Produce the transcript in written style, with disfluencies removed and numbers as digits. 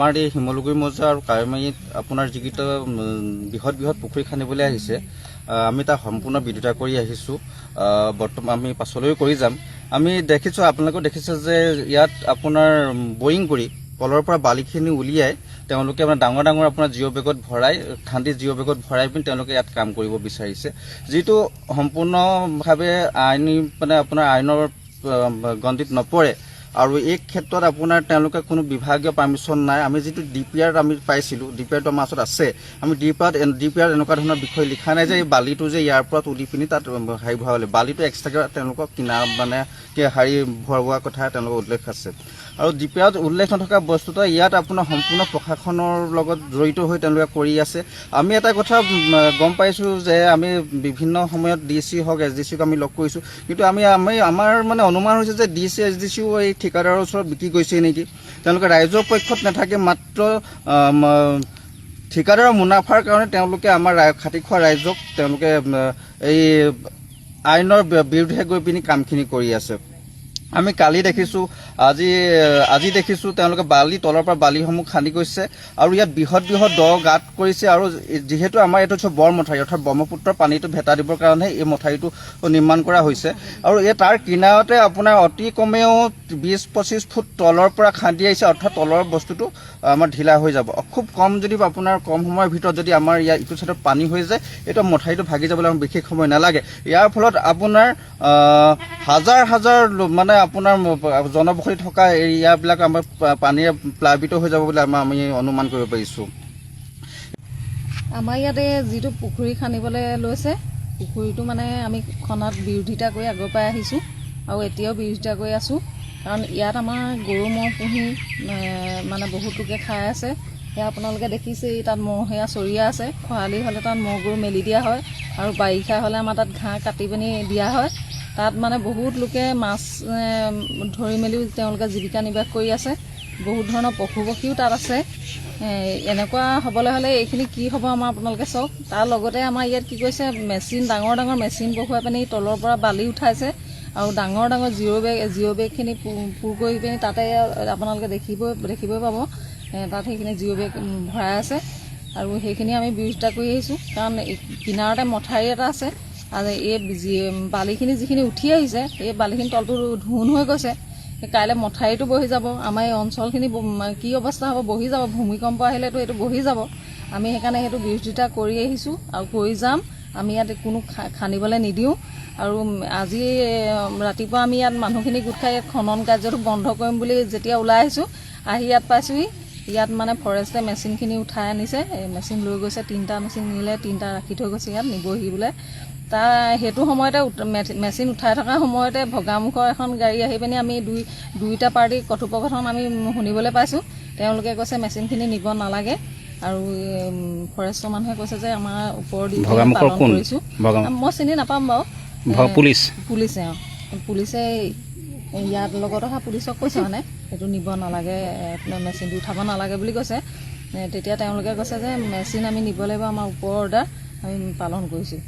আমাৰ এই শিমলুগুৰি মৌজা আৰু কাৱৈমাৰীত আপোনাৰ যিকেইটা বৃহৎ বৃহৎ পুখুৰী খান্দিবলৈ আহিছে আমি তাৰ সম্পূৰ্ণ বিৰোধিতা কৰি আহিছোঁ। বৰ্তমান আমি পাছলৈও কৰি যাম। আমি দেখিছোঁ, আপোনালোকেও দেখিছে যে ইয়াত আপোনাৰ বৰিং কৰি তলৰ পৰা বালিখিনি উলিয়াই তেওঁলোকে মানে ডাঙৰ ডাঙৰ আপোনাৰ জিঅ' বেগত ভৰাই খান্দি জিঅ' বেগত ভৰাই পিনি তেওঁলোকে ইয়াত কাম কৰিব বিচাৰিছে, যিটো সম্পূৰ্ণভাৱে আইনী মানে আপোনাৰ আইনৰ গণ্ডিত নপৰে। আৰু এই ক্ষেত্ৰত আপোনাৰ তেওঁলোকে কোনো বিভাগীয় পাৰ্মিশ্যন নাই। আমি যিটো DPR আমি পাইছিলোঁ, DPRটো আমাৰ ওচৰত আছে। আমি DPR এনেকুৱা ধৰণৰ বিষয় লিখা নাই যে এই বালিটো যে ইয়াৰ পৰা তুলি পিনি তাত হেৰি ভৰাবলৈ, বালিটো এক্সট্ৰাকৈ তেওঁলোকক কিনা মানে হেৰি ভৰোৱা কথা তেওঁলোকৰ উল্লেখ আছে। আৰু DPRত উল্লেখ নথকা বস্তুটো ইয়াত আপোনাৰ সম্পূৰ্ণ প্ৰশাসনৰ লগত জড়িত হৈ তেওঁলোকে কৰি আছে। আমি এটা কথা গম পাইছোঁ যে আমি বিভিন্ন সময়ত DC হওক SDC ক আমি লগ কৰিছোঁ, কিন্তু আমাৰ মানে অনুমান হৈছে যে DC SDCও এই ঠিকাদাৰৰ ওচৰত বিক্ৰী কৰিছে নেকি। তেওঁলোকে ৰাইজৰ পক্ষত নাথাকে, মাত্ৰ ঠিকাদাৰৰ মুনাফাৰ কাৰণে তেওঁলোকে আমাৰ খাটি খোৱা ৰাইজক তেওঁলোকে এই আইনৰ বিৰুদ্ধে গৈ পিনি কামখিনি কৰি আছে। আমি কালি দেখিছোঁ, আজি দেখিছোঁ তেওঁলোকে তলৰ পৰা বালিসমূহ খান্দি গৈছে আৰু ইয়াত বৃহৎ বৃহৎ গাঁত কৰিছে। আৰু যিহেতু আমাৰ এইটো হৈছে বৰ মথাউৰি, অৰ্থাৎ ব্ৰহ্মপুত্ৰৰ পানীটো ভেটা দিবৰ কাৰণে এই মথাউৰিটো নিৰ্মাণ কৰা হৈছে। আৰু তাৰ কিনাৰতে আপোনাৰ অতি কমেও 20-25 ফুট তলৰ পৰা খান্দি আহিছে, অৰ্থাৎ তলৰ বস্তুটো আমাৰ ঢিলা হৈ যাব। খুব কম যদি আপোনাৰ কম সময়ৰ ভিতৰত যদি আমাৰ ইয়াৰ ইটো চাইডত পানী হৈ যায়, এইটো মথাউৰিটো ভাগি যাবলৈ আমাৰ বিশেষ সময় নালাগে। ইয়াৰ ফলত আপোনাৰ হাজাৰ হাজাৰ মানে আপোনাৰ জনবসতি থকা এৰিয়াবিলাক আমাৰ পানীৰে প্লাবিত হৈ যাব বুলি আমি অনুমান কৰিব পাৰিছোঁ। আমাৰ ইয়াতে যিটো পুখুৰী খান্দিবলৈ লৈছে, পুখুৰীটো মানে আমি খনাত বিৰোধিতা কৰি আগৰ পৰাই আহিছোঁ আৰু এতিয়াও বিৰোধিতা কৰি আছোঁ। কাৰণ ইয়াত আমাৰ গৰু ম'হ পুহি মানে বহুত লোকে খাই আছে। সেয়া আপোনালোকে দেখিছেই, তাত ম'হ সেয়া চৰিয়া আছে। খৰালি হ'লে তাত ম'হ গৰু মেলি দিয়া হয় আৰু বাৰিষা হ'লে আমাৰ তাত ঘাঁহ কাটি পিনি দিয়া হয়। তাত মানে বহুত লোকে মাছ ধৰি মেলিও তেওঁলোকে জীৱিকা নিৰ্বাহ কৰি আছে। বহুত ধৰণৰ পশু পক্ষীও তাত আছে। এনেকুৱা হ'বলৈ হ'লে এইখিনি কি হ'ব আমাৰ আপোনালোকে চাওক। তাৰ লগতে আমাৰ ইয়াত কি কৰিছে, ডাঙৰ ডাঙৰ মেচিন বহুৱাই পিনি তলৰ পৰা বালি উঠাইছে আৰু ডাঙৰ ডাঙৰ জিঅ' বেগখিনি পূৰ কৰি পিনি তাতে আপোনালোকে দেখিবই পাব, তাত সেইখিনি জিঅ' বেগ ভৰাই আছে। আৰু সেইখিনি আমি বিৰোধিতা কৰি আহিছোঁ, কাৰণ কিনাৰতে মথাউৰি এটা আছে আৰু এই বালিখিনি যিখিনি উঠি আহিছে, এই বালিখিনি তলটো ধুন হৈ গৈছে। কাইলৈ মথাউৰিটো বহি যাব, আমাৰ এই অঞ্চলখিনি কি অৱস্থা হ'ব, বহি যাব। ভূমিকম্প আহিলেতো এইটো বহি যাব। আমি সেইকাৰণে সেইটো বিৰোধিতা কৰি আহিছোঁ আৰু কৰি যাম। আমি ইয়াত কোনো খান্দিবলৈ নিদিওঁ। আৰু আজি ৰাতিপুৱা আমি ইয়াত মানুহখিনি গোট খাই ইয়াত খনন কাৰ্যটো বন্ধ কৰিম বুলি যেতিয়া ওলাই আহিছোঁ, আহি ইয়াত পাইছোঁহি। ইয়াত মানে ফৰেষ্টে মেচিনখিনি উঠাই আনিছে, মেচিন লৈ গৈছে। 3টা মেচিন নিলে, 3টা ৰাখি থৈ গৈছে ইয়াত, নিবহি বোলে। সেইটো সময়তে মেচিন উঠাই থকা সময়তে ভগামুখৰ এখন গাড়ী আহি পিনি আমি দুইটা পাৰ্টিৰ কথোপকথন আমি শুনিবলৈ পাইছোঁ। তেওঁলোকে কৈছে মেচিনখিনি নিব নালাগে আৰু ফৰেষ্টৰ মানুহে কৈছে যে আমাৰ ওপৰ দি পালন কৰিছোঁ। মই চিনি নাপাম বাৰু, পুলিচে পুলিচে ইয়াত লগত অহা পুলিচক কৈছে মানে সেইটো নিব নালাগে, মেচিনটো উঠাব নালাগে বুলি কৈছে। তেতিয়া তেওঁলোকে কৈছে যে মেচিন আমি নিব লাগিব, আমাৰ ওপৰৰ অৰ্ডাৰ আমি পালন কৰিছোঁ।